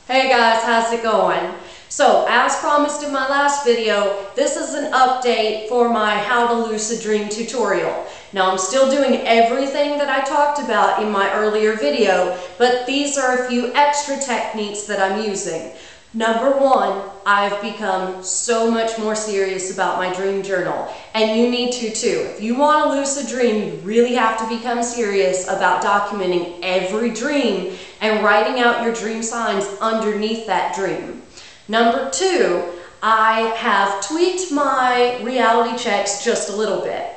Hey guys, how's it going? So, as promised in my last video, this is an update for my How to Lucid Dream tutorial. Now, I'm still doing everything that I talked about in my earlier video, but these are a few extra techniques that I'm using. Number one, I've become so much more serious about my dream journal, and you need to too. If you want a lucid dream, you really have to become serious about documenting every dream and writing out your dream signs underneath that dream. Number two, I have tweaked my reality checks just a little bit.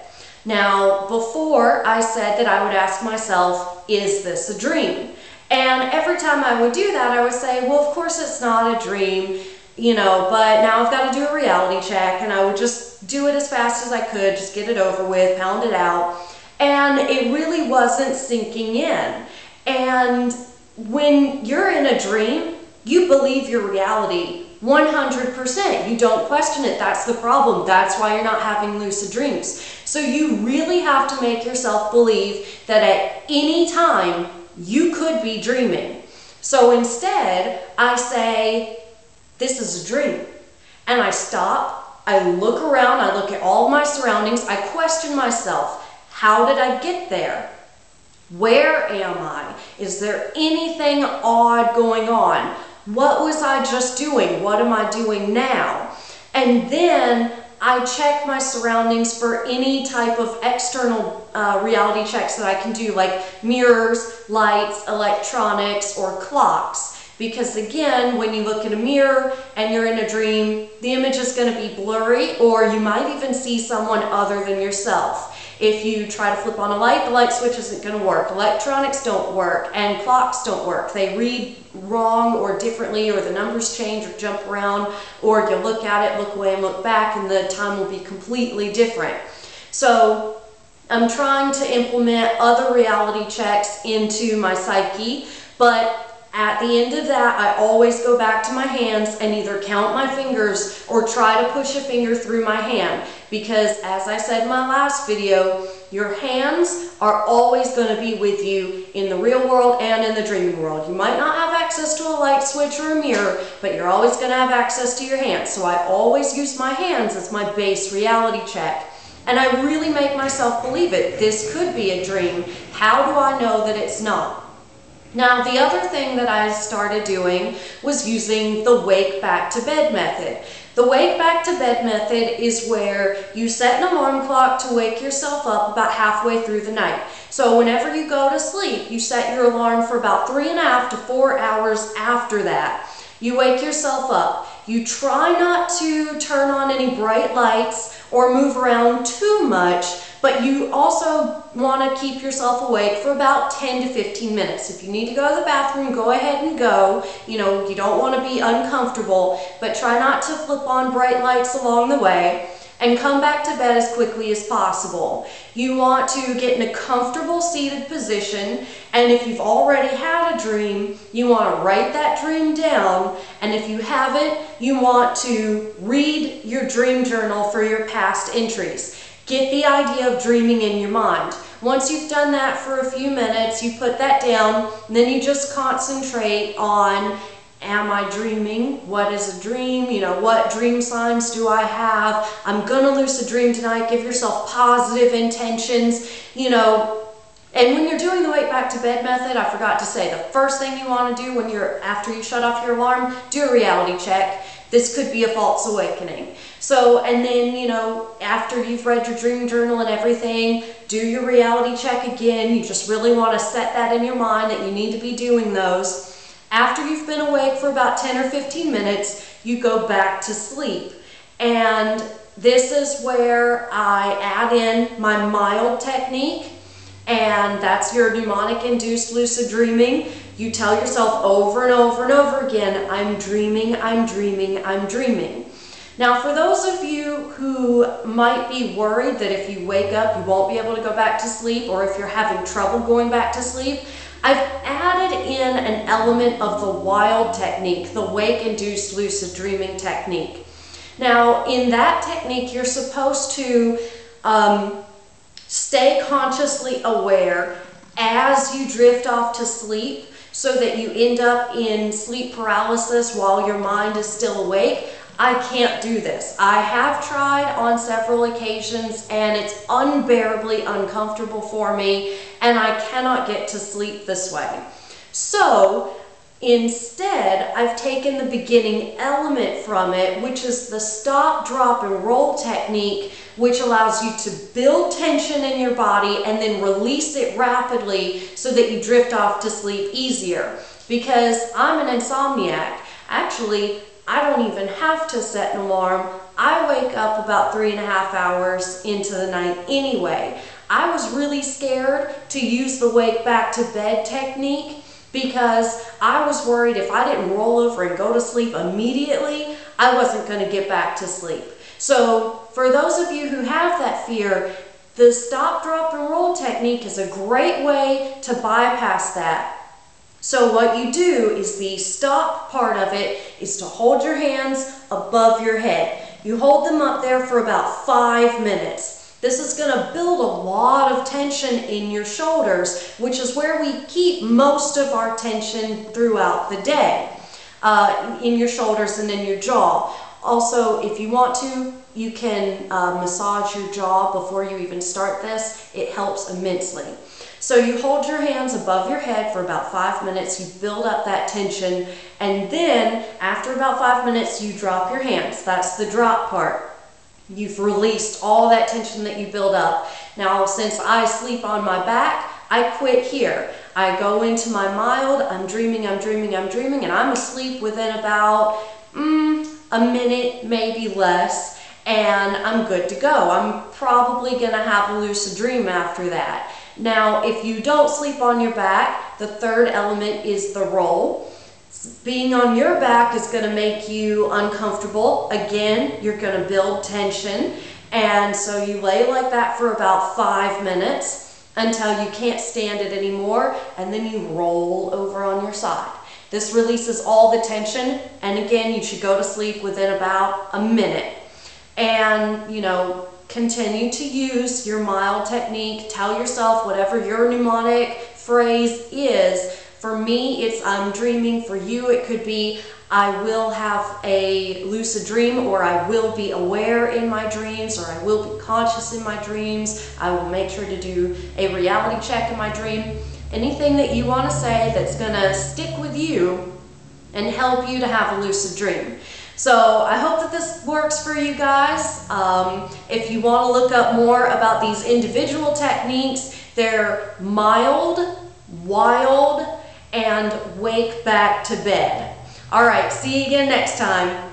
Now, before I said that I would ask myself, is this a dream? And every time I would do that, I would say, well, of course it's not a dream, but now I've got to do a reality check, and I would just do it as fast as I could, just get it over with, pound it out. And it really wasn't sinking in. And when you're in a dream, you believe your reality 100%. You don't question it. That's the problem. That's why you're not having lucid dreams. So you really have to make yourself believe that at any time, you could be dreaming. So instead, I say, this is a dream. And I stop, I look around, I look at all my surroundings, I question myself. How did I get there? Where am I? Is there anything odd going on? What was I just doing? What am I doing now? And then I check my surroundings for any type of external reality checks that I can do, like mirrors, lights, electronics, or clocks. Because again, when you look in a mirror and you're in a dream, the image is going to be blurry, or you might even see someone other than yourself. If you try to flip on a light, the light switch isn't going to work. Electronics don't work, and clocks don't work. They read wrong or differently, or the numbers change or jump around, or you look at it, look away, and look back, and the time will be completely different. So I'm trying to implement other reality checks into my psyche, but at the end of that, I always go back to my hands and either count my fingers or try to push a finger through my hand. Because as I said in my last video, your hands are always going to be with you in the real world and in the dreaming world. You might not have access to a light switch or a mirror, but you're always going to have access to your hands. So I always use my hands as my base reality check. And I really make myself believe it. This could be a dream. How do I know that it's not? Now, the other thing that I started doing was using the wake back to bed method. The wake back to bed method is where you set an alarm clock to wake yourself up about halfway through the night. So whenever you go to sleep, you set your alarm for about 3.5 to 4 hours after that. You wake yourself up. You try not to turn on any bright lights or move around too much, but you also want to keep yourself awake for about 10 to 15 minutes. If you need to go to the bathroom, go ahead and go. You don't want to be uncomfortable, but try not to flip on bright lights along the way, and come back to bed as quickly as possible. You want to get in a comfortable seated position, and if you've already had a dream, you want to write that dream down, and if you haven't, you want to read your dream journal for your past entries. Get the idea of dreaming in your mind. Once you've done that for a few minutes, you put that down, and then you just concentrate on, am I dreaming? What is a dream? What dream signs do I have? I'm gonna lucid dream tonight. Give yourself positive intentions, And when you're doing the wake back to bed method, I forgot to say, the first thing you want to do after you shut off your alarm, do a reality check. This could be a false awakening. So, and then, after you've read your dream journal and everything, do your reality check again. You just really want to set that in your mind that you need to be doing those. After you've been awake for about 10 or 15 minutes, you go back to sleep. And this is where I add in my mild technique, and that's your mnemonic-induced lucid dreaming. You tell yourself over and over and over again, I'm dreaming, I'm dreaming, I'm dreaming. Now, for those of you who might be worried that if you wake up, you won't be able to go back to sleep, or if you're having trouble going back to sleep, I've added in an element of the wild technique, the wake-induced lucid dreaming technique. Now, in that technique, you're supposed to stay consciously aware as you drift off to sleep, so that you end up in sleep paralysis while your mind is still awake. I can't do this. I have tried on several occasions and it's unbearably uncomfortable for me, and I cannot get to sleep this way. So instead, I've taken the beginning element from it, which is the stop, drop, and roll technique, which allows you to build tension in your body and then release it rapidly so that you drift off to sleep easier. Because I'm an insomniac. Actually, I don't even have to set an alarm. I wake up about 3.5 hours into the night anyway. I was really scared to use the wake back to bed technique because I was worried if I didn't roll over and go to sleep immediately, I wasn't going to get back to sleep. So for those of you who have that fear, the stop, drop, and roll technique is a great way to bypass that. So what you do is the stop part of it is to hold your hands above your head. You hold them up there for about 5 minutes. This is going to build a lot of tension in your shoulders, which is where we keep most of our tension throughout the day, in your shoulders and in your jaw. Also, if you want to, you can massage your jaw before you even start this. It helps immensely. So you hold your hands above your head for about 5 minutes, you build up that tension, and then after about 5 minutes, you drop your hands. That's the drop part. You've released all that tension that you build up. Now, since I sleep on my back, I quit here. I go into my mild, I'm dreaming, and I'm asleep within about a minute, maybe less, and I'm good to go. I'm probably gonna have a lucid dream after that. Now, if you don't sleep on your back, the third element is the roll. Being on your back is going to make you uncomfortable. Again, you're going to build tension. And so you lay like that for about 5 minutes until you can't stand it anymore, and then you roll over on your side. This releases all the tension, and again, you should go to sleep within about a minute. And, you know, continue to use your mild technique. Tell yourself whatever your mnemonic phrase is. For me, it's I'm dreaming. For you, it could be I will have a lucid dream, or I will be aware in my dreams, or I will be conscious in my dreams. I will make sure to do a reality check in my dream. Anything that you want to say that's going to stick with you and help you to have a lucid dream. So I hope that this works for you guys. If you want to look up more about these individual techniques, they're mild, wild, and wake back to bed. All right, see you again next time.